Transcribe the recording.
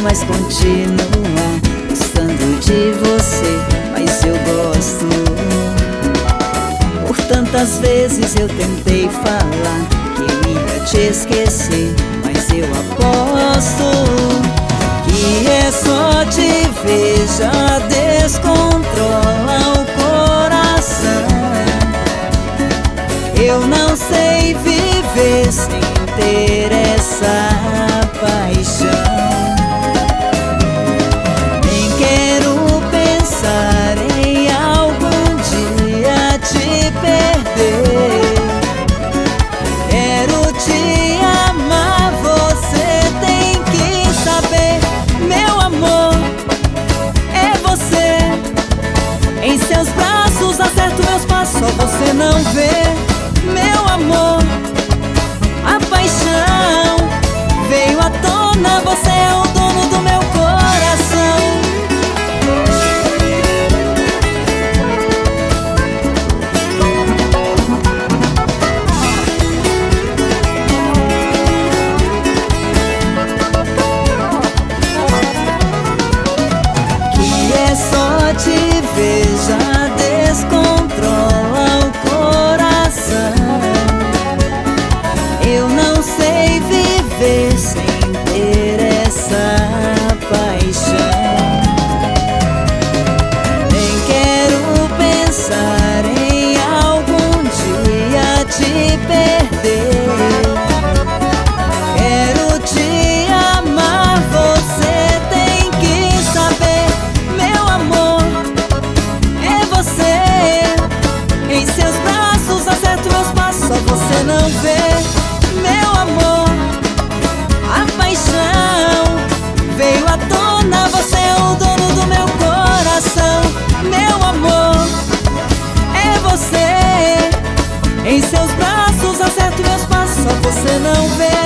mas continua gostando de você. Mas eu gosto. Por tantas vezes eu tentei falar que eu ia te esquecer, mas eu aposto que é só te ver já descontrola o coração. Eu não sei viver sem ter essa paixão. Nem quero pensar em algum dia te perder. Quero te amar, você tem que saber. Meu amor, é você. Em seus braços acerto meus passos, só você não vê. Meu amor, a paixão veio à tona, você é o dono do meu coração. Que é só te ver já descontrola o coração. Eu não sei viver sem ter essa paixão. Nem quero pensar em algum dia te perder. Quero te amar, você tem que saber. Meu amor, é você. Em seus braços acerto meus passos, só você não vê. Meu amor, a paixão veio à tona, você é o dono do meu coração. Meu amor, é você. Em seus braços acerto meus passos, só você não vê.